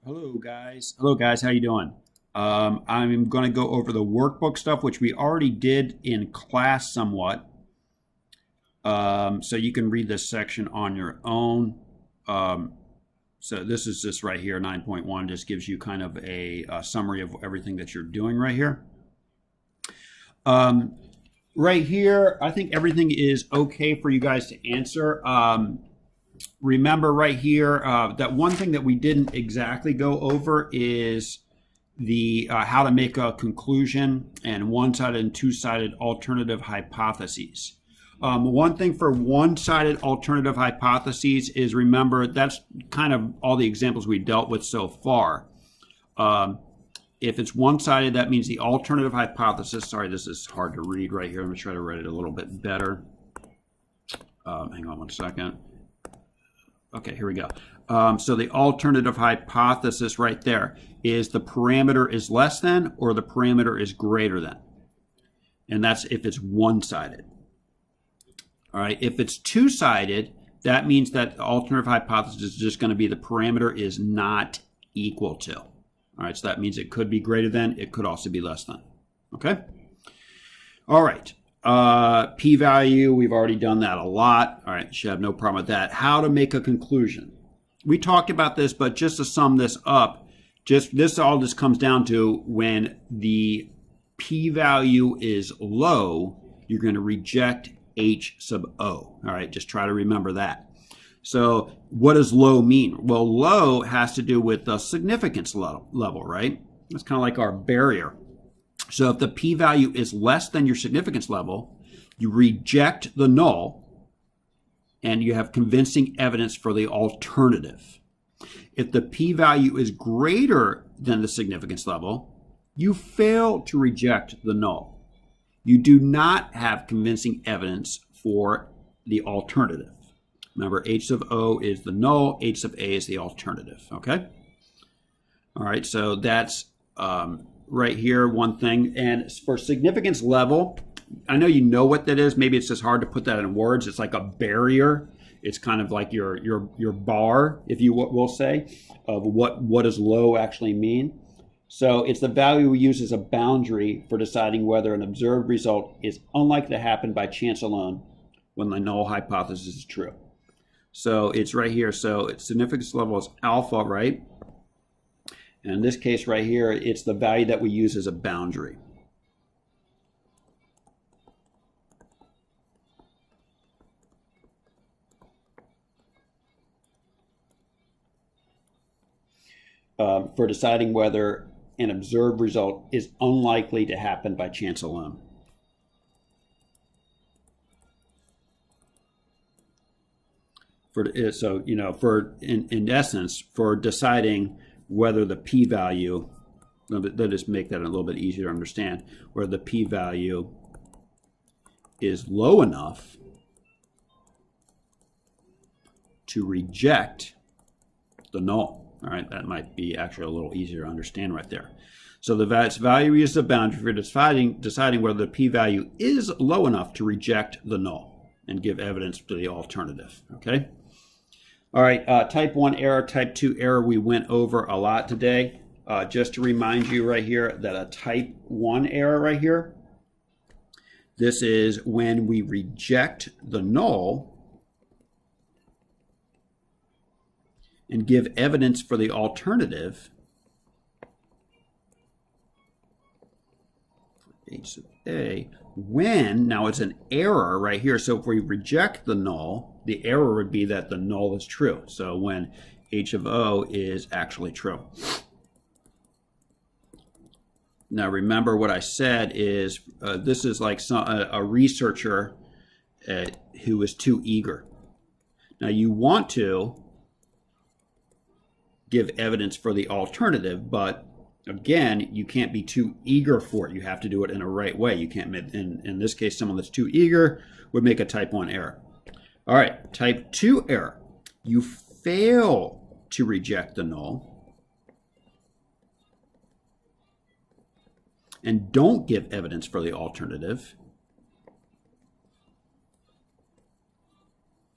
Hello guys, how you doing? I'm going to go over the workbook stuff, which we already did in class somewhat. So you can read this section on your own. So this is just right here, 9.1, just gives you kind of a summary of everything that you're doing right here. Right here, I think everything is okay for you guys to answer. Remember right here, that one thing that we didn't exactly go over is the how to make a conclusion and one-sided and two-sided alternative hypotheses. One thing for one-sided alternative hypotheses is, remember, that's kind of all the examples we dealt with so far. If it's one-sided, that means the alternative hypothesis, sorry, this is hard to read right here. I'm going to try to write it a little bit better. Hang on one second. Okay, here we go. So the alternative hypothesis right there is the parameter is less than or the parameter is greater than. And that's if it's one-sided. All right, if it's two-sided, that means that the alternative hypothesis is just going to be the parameter is not equal to. All right, so that means it could be greater than, it could also be less than. Okay? All right. P-value, we've already done that a lot. All right, should have no problem with that. How to make a conclusion. We talked about this, but just to sum this up, this all just comes down to when the p-value is low, you're going to reject H sub O. All right, just try to remember that. So what does low mean? Well, low has to do with the significance level, right? It's kind of like our barrier. So if the p-value is less than your significance level, you reject the null and you have convincing evidence for the alternative. If the p-value is greater than the significance level, you fail to reject the null. You do not have convincing evidence for the alternative. Remember, H sub O is the null, H sub A is the alternative, okay? All right, so that's right here, one thing. And for significance level, I know you know what that is. Maybe it's just hard to put that in words. It's like a barrier. It's kind of like your bar, if you will say, of what does low actually mean. So it's the value we use as a boundary for deciding whether an observed result is unlikely to happen by chance alone when the null hypothesis is true. So it's right here. So its significance level is alpha, right? And in this case right here, it's the value that we use as a boundary. For deciding whether an observed result is unlikely to happen by chance alone. So, you know, in essence, for deciding whether the p-value, let's just make that a little bit easier to understand, where the p-value is low enough to reject the null. All right, that might be actually a little easier to understand right there. So the value is a boundary for deciding whether the p-value is low enough to reject the null and give evidence to the alternative, okay? All right, type 1 error, type 2 error, we went over a lot today. Just to remind you right here that a type 1 error right here, this is when we reject the null and give evidence for the alternative, H sub A, when, now it's an error right here, so if we reject the null, the error would be that the null is true. So when H of O is actually true. Now remember what I said is, this is like a researcher who is too eager. Now you want to give evidence for the alternative, but again, you can't be too eager for it. You have to do it in a right way. You can't, in this case, someone that's too eager would make a type 1 error. All right, type 2 error. You fail to reject the null and don't give evidence for the alternative,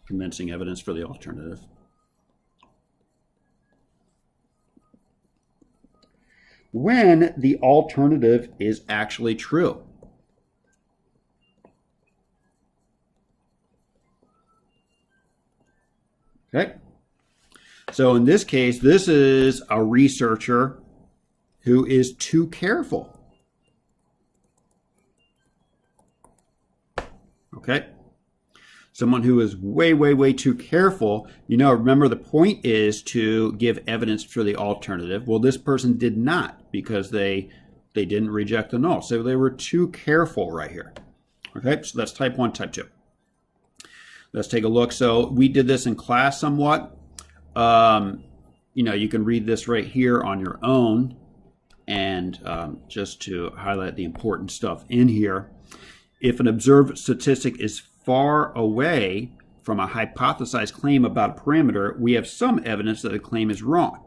convincing evidence for the alternative. when the alternative is actually true. Okay. So in this case, this is a researcher who is too careful. Okay. Someone who is way, way, way too careful. You know, remember the point is to give evidence for the alternative. Well, this person did not because they didn't reject the null. So they were too careful right here. Okay, so that's type 1, type 2. Let's take a look. So we did this in class somewhat. You know, you can read this right here on your own. And just to highlight the important stuff in here, if an observed statistic is far away from a hypothesized claim about a parameter, we have some evidence that the claim is wrong.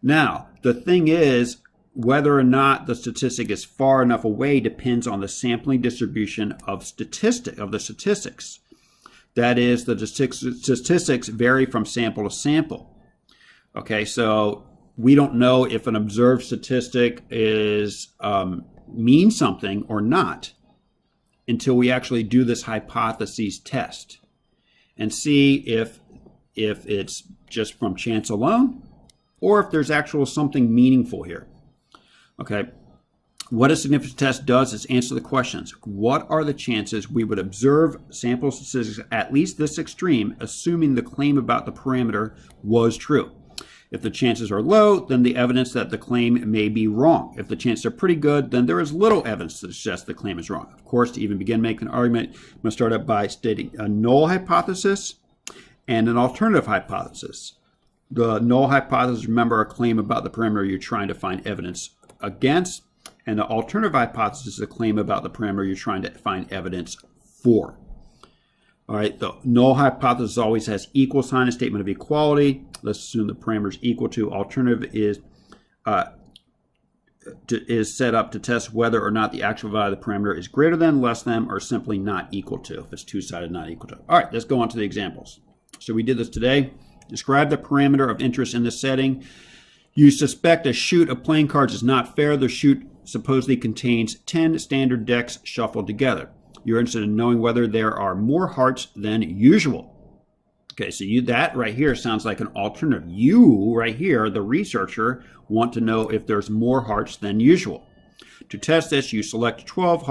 Now, the thing is, whether or not the statistic is far enough away depends on the sampling distribution of the statistics. That is, the statistics vary from sample to sample. Okay, so we don't know if an observed statistic is means something or not until we actually do this hypotheses test and see if it's just from chance alone or if there's actual something meaningful here. Okay, what a significance test does is answer the questions. What are the chances we would observe sample statistics at least this extreme, assuming the claim about the parameter was true? If the chances are low, then the evidence that the claim may be wrong. If the chances are pretty good, then there is little evidence to suggest the claim is wrong. Of course, to even begin making an argument, you must start out by stating a null hypothesis and an alternative hypothesis. The null hypothesis, remember, a claim about the parameter you're trying to find evidence against, and the alternative hypothesis is a claim about the parameter you're trying to find evidence for. All right, the null hypothesis always has equal sign, a statement of equality. Let's assume the parameter is equal to. Alternative is set up to test whether or not the actual value of the parameter is greater than, less than, or simply not equal to. If it's two-sided, not equal to. All right, let's go on to the examples. So we did this today. Describe the parameter of interest in this setting. You suspect a chute of playing cards is not fair. The chute supposedly contains 10 standard decks shuffled together. You're interested in knowing whether there are more hearts than usual. Okay, so that right here sounds like an alternative. You right here, the researcher, want to know if there's more hearts than usual. To test this, you select 12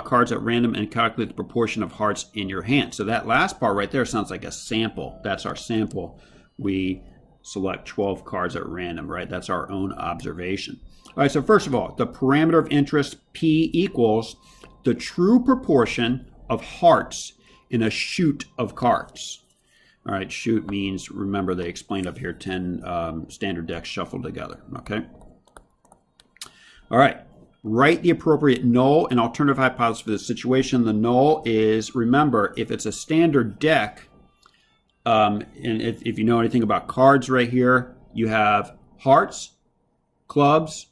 cards at random and calculate the proportion of hearts in your hand. So that last part right there sounds like a sample. That's our sample. We select 12 cards at random, right? That's our own observation. All right, so first of all, the parameter of interest, P, equals the true proportion of hearts in a chute of cards. All right, chute means, remember they explained up here, 10 standard decks shuffled together, okay? All right, write the appropriate null and alternative hypothesis for this situation. The null is, remember, if it's a standard deck, and if you know anything about cards right here, you have hearts, clubs,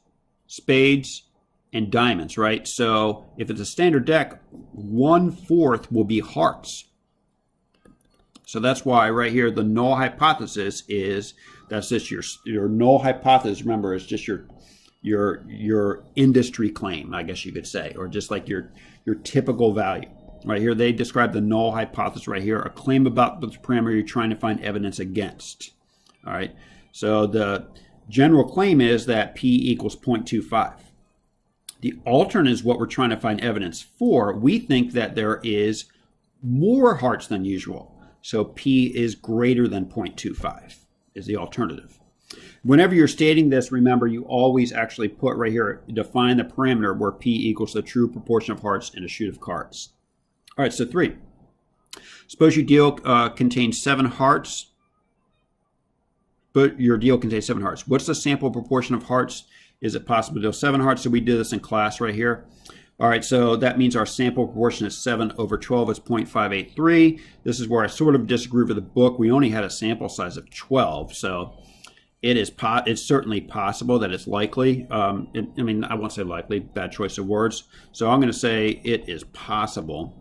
spades, and diamonds, right? So if it's a standard deck, 1/4 will be hearts. So that's why right here the null hypothesis is, that's just your null hypothesis, remember, is just your industry claim, I guess you could say, or just like your typical value. Right here they describe the null hypothesis right here, a claim about the parameter you're trying to find evidence against. All right, so the general claim is that P equals 0.25. The alternate is what we're trying to find evidence for. We think that there is more hearts than usual. So P is greater than 0.25 is the alternative. Whenever you're stating this, remember you always actually put right here, define the parameter where P equals the true proportion of hearts in a chute of cards. All right, so 3. Suppose your deal contains 7 hearts, but your deal contains 7 hearts. What's the sample proportion of hearts? Is it possible to deal 7 hearts? So we did this in class right here. All right, so that means our sample proportion is 7/12. It's 0.583. This is where I sort of disagree with the book. We only had a sample size of 12, so it's certainly possible that it's likely. I mean, I won't say likely, bad choice of words. So I'm going to say it is possible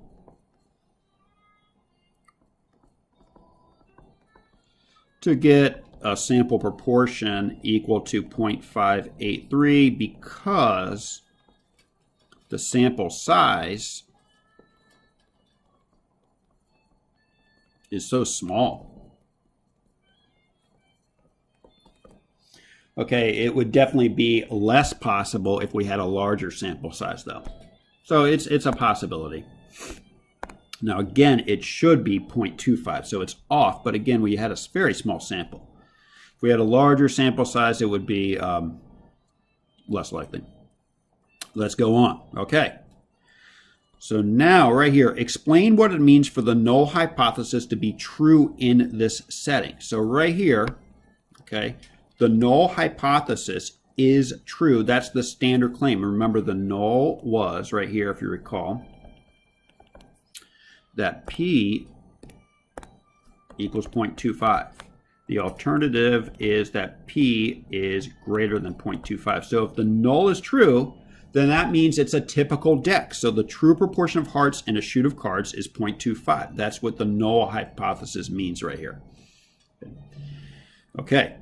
to get a sample proportion equal to 0.583 because the sample size is so small. Okay, it would definitely be less possible if we had a larger sample size, though. So it's a possibility. Now, again, it should be 0.25, so it's off. But again, we had a very small sample. If we had a larger sample size, it would be less likely. Let's go on. Okay. So now, right here, explain what it means for the null hypothesis to be true in this setting. So right here, okay, the null hypothesis is true. That's the standard claim. Remember, the null was, right here, if you recall, that P equals 0.25. The alternative is that P is greater than 0.25. So if the null is true, then that means it's a typical deck. So the true proportion of hearts in a shoot of cards is 0.25. That's what the null hypothesis means right here. Okay.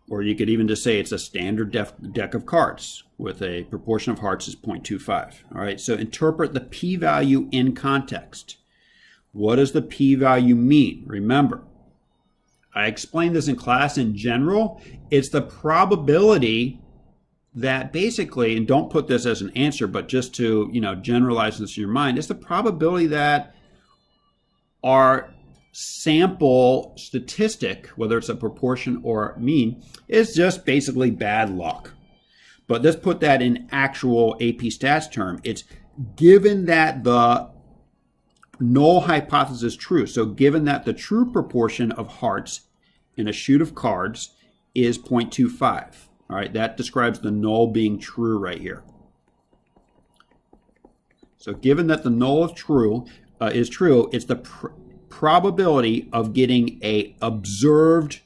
Or you could even just say it's a standard deck of cards with a proportion of hearts is 0.25. All right, so interpret the p-value in context. What does the p-value mean? Remember, I explained this in class in general. It's the probability that basically, and don't put this as an answer, but just to generalize this in your mind, it's the probability that our sample statistic, whether it's a proportion or mean, is just basically bad luck. But let's put that in actual AP stats term. It's given that the null hypothesis is true. So given that the true proportion of hearts in a shoot of cards is 0.25. All right, that describes the null being true right here. So given that the null is true, it's the probability of getting a observed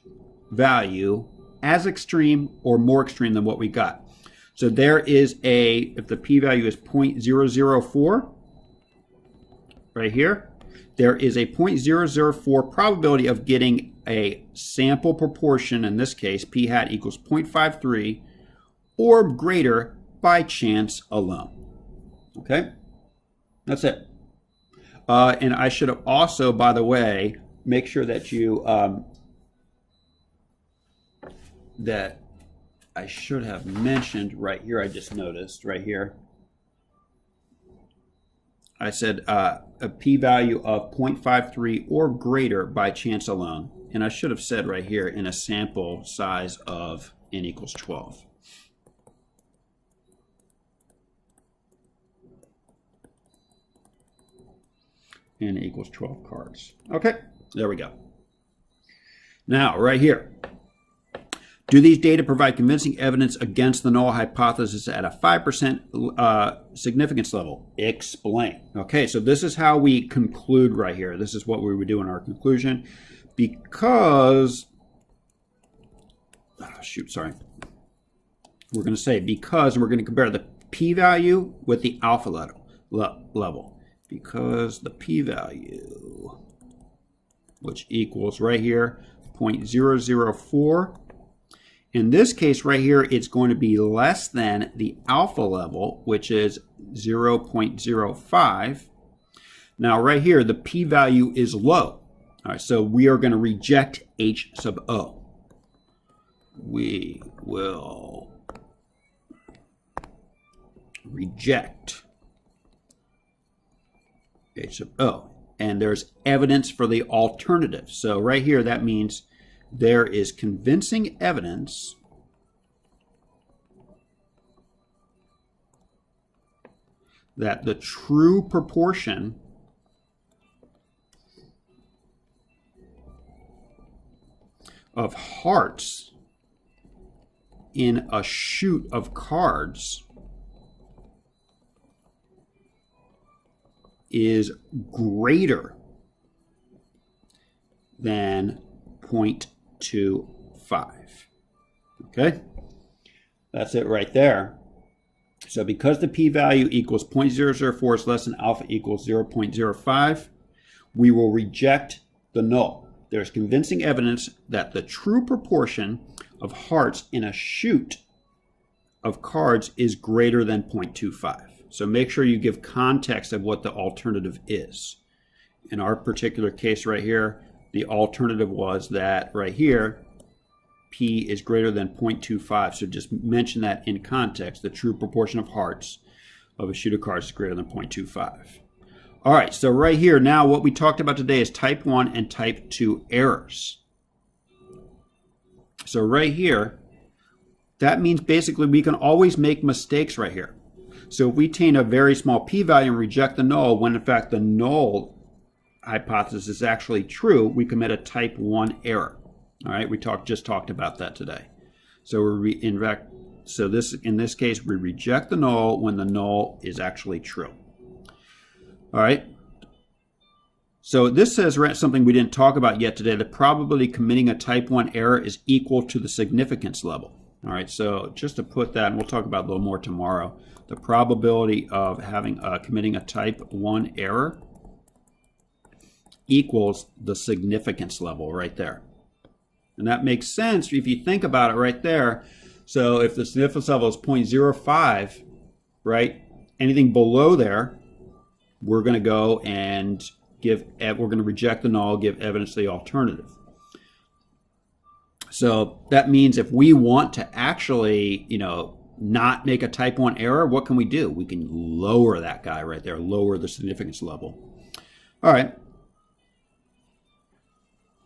value as extreme or more extreme than what we got. So there is if the p-value is 0.004 right here, there is a 0.004 probability of getting a sample proportion, in this case p hat equals 0.53 or greater by chance alone. Okay, that's it. And I should have also, by the way, make sure that you, that I should have mentioned right here, I just noticed right here. I said a p-value of 0.53 or greater by chance alone. And I should have said right here in a sample size of n equals 12. N equals 12 cards. Okay, there we go. Now, right here. Do these data provide convincing evidence against the null hypothesis at a 5% significance level? Explain. Okay, so this is how we conclude right here. This is what we would do in our conclusion. Because, we're going to say because, and we're going to compare the p-value with the alpha level. Because the p-value, which equals right here, 0.004. In this case right here, it's going to be less than the alpha level, which is 0.05. Now right here, the p-value is low. All right, so we are going to reject H sub O. We will reject H sub O. And there's evidence for the alternative. So right here, that means there is convincing evidence that the true proportion of hearts in a shoot of cards is greater than 0.25. Okay, that's it right there. So because the p-value equals 0.004 is less than alpha equals 0.05, we will reject the null. there's convincing evidence that the true proportion of hearts in a shoot of cards is greater than 0.25. So make sure you give context of what the alternative is. In our particular case right here, the alternative was that right here, P is greater than 0.25. So just mention that in context. The true proportion of hearts of a shoot of cards is greater than 0.25. All right, so right here, now what we talked about today is type 1 and type 2 errors. So right here, that means basically we can always make mistakes right here. So if we obtain a very small p-value and reject the null, when in fact the null hypothesis is actually true, we commit a type 1 error. All right, we just talked about that today. So in this case, we reject the null when the null is actually true. All right. So this says something we didn't talk about yet today. The probability of committing a type 1 error is equal to the significance level. All right, so just to put that, and we'll talk about it a little more tomorrow, the probability of committing a type 1 error equals the significance level right there. And that makes sense if you think about it right there. So if the significance level is 0.05, right, anything below there, we're going to go and we're going to reject the null, give evidence to the alternative. So that means if we want to actually, not make a type 1 error, what can we do? We can lower that guy right there, lower the significance level. All right.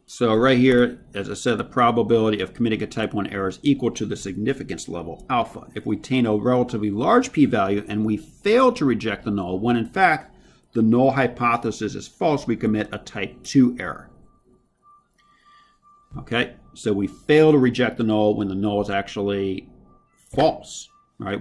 So right here, as I said, the probability of committing a type 1 error is equal to the significance level, alpha. If we obtain a relatively large p-value and we fail to reject the null, when in fact the null hypothesis is false, we commit a type 2 error. Okay, so we fail to reject the null when the null is actually false, right?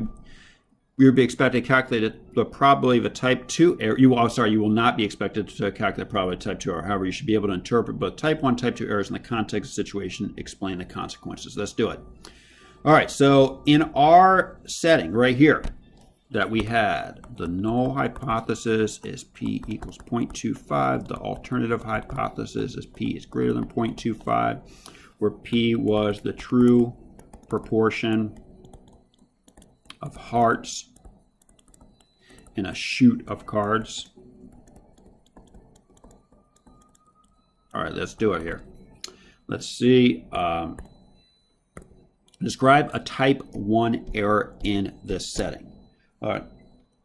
We would be expected to calculate the probability of a type 2 error. You will not be expected to calculate the probability of type 2 error. However, you should be able to interpret both type 1 and type 2 errors in the context of the situation, explain the consequences. Let's do it. All right, so in our setting right here that we had, the null hypothesis is P equals 0.25. The alternative hypothesis is P is greater than 0.25, where P was the true proportion of hearts in a shoot of cards. All right, let's do it here. Let's see. Describe a type 1 error in this setting. All right.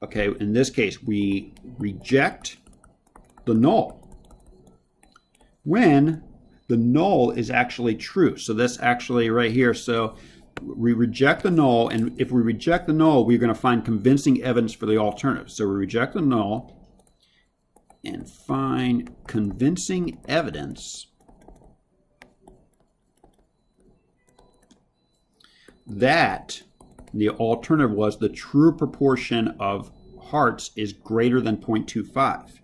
Okay, in this case, we reject the null when the null is actually true. So that's actually right here. So we reject the null, and if we reject the null, we're going to find convincing evidence for the alternative. So we reject the null and find convincing evidence that the alternative was the true proportion of hearts is greater than 0.25.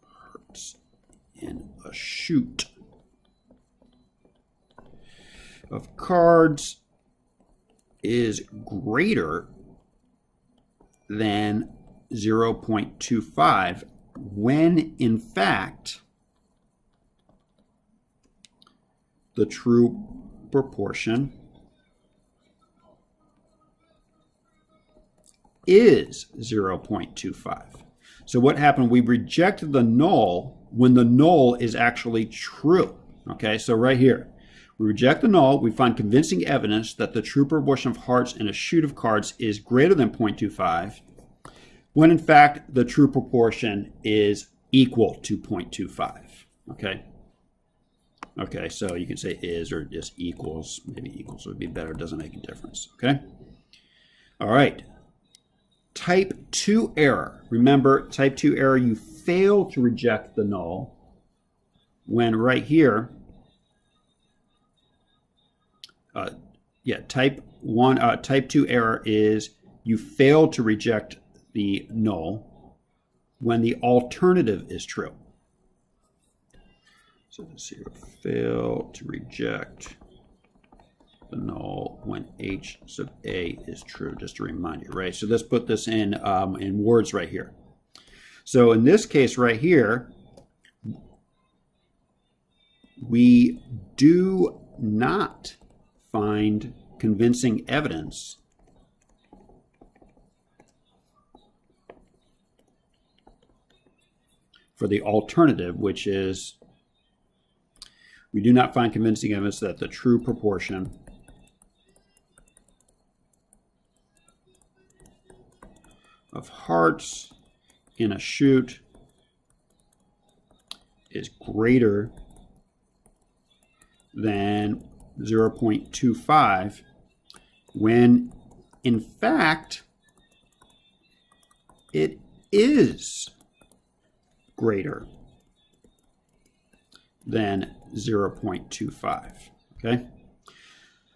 Hearts in a shoot of cards is greater than 0.25 when in fact the true proportion is 0.25. So what happened? We rejected the null when the null is actually true. Okay, so right here, we reject the null. We find convincing evidence that the true proportion of hearts in a shoot of cards is greater than 0.25, when in fact the true proportion is equal to 0.25. Okay. Okay, so you can say is or just equals. Maybe equals would be better. It doesn't make a difference. Okay. All right. Type 2 error. Remember, type 2 error, you fail to reject the null when right here, type 2 error is you fail to reject the null when the alternative is true. So let's see, fail to reject the null when h sub a is true, just to remind you, right? So let's put this in words right here. So in this case right here, we do not find convincing evidence for the alternative, which is we do not find convincing evidence that the true proportion of hearts in a shoot is greater than 0.25 when in fact it is greater than 0.25. Okay,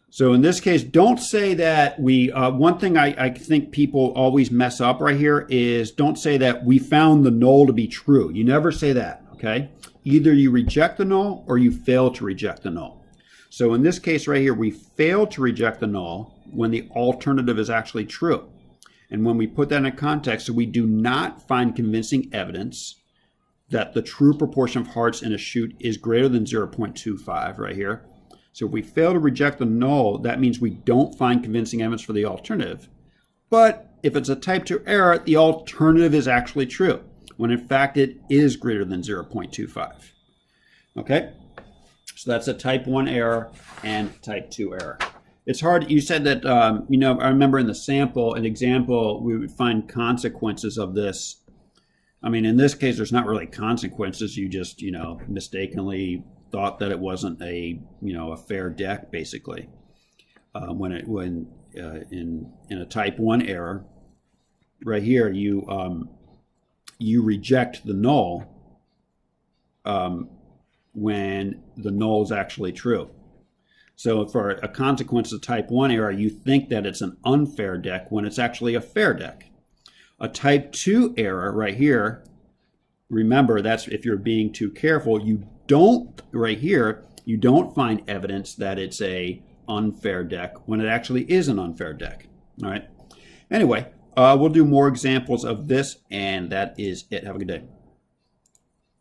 so in this case, don't say that we one thing I think people always mess up right here is don't say that we found the null to be true. You never say that. Okay, either you reject the null or you fail to reject the null. So in this case right here, we fail to reject the null when the alternative is actually true. And when we put that in context, so we do not find convincing evidence that the true proportion of hearts in a shoot is greater than 0.25 right here. So if we fail to reject the null, that means we don't find convincing evidence for the alternative. But if it's a type 2 error, the alternative is actually true, when in fact it is greater than 0.25. Okay? So that's a type 1 error and type 2 error. It's hard. You said that, I remember in the sample, an example, we would find consequences of this. I mean, in this case, there's not really consequences. You just, mistakenly thought that it wasn't a fair deck, basically. In a type 1 error, right here, you reject the null when the null is actually true. So for a consequence of type 1 error, you think that it's an unfair deck when it's actually a fair deck. A type 2 error right here, remember, that's if you're being too careful, you don't find evidence that it's a unfair deck when it actually is an unfair deck. All right. Anyway, we'll do more examples of this, and that is it. Have a good day.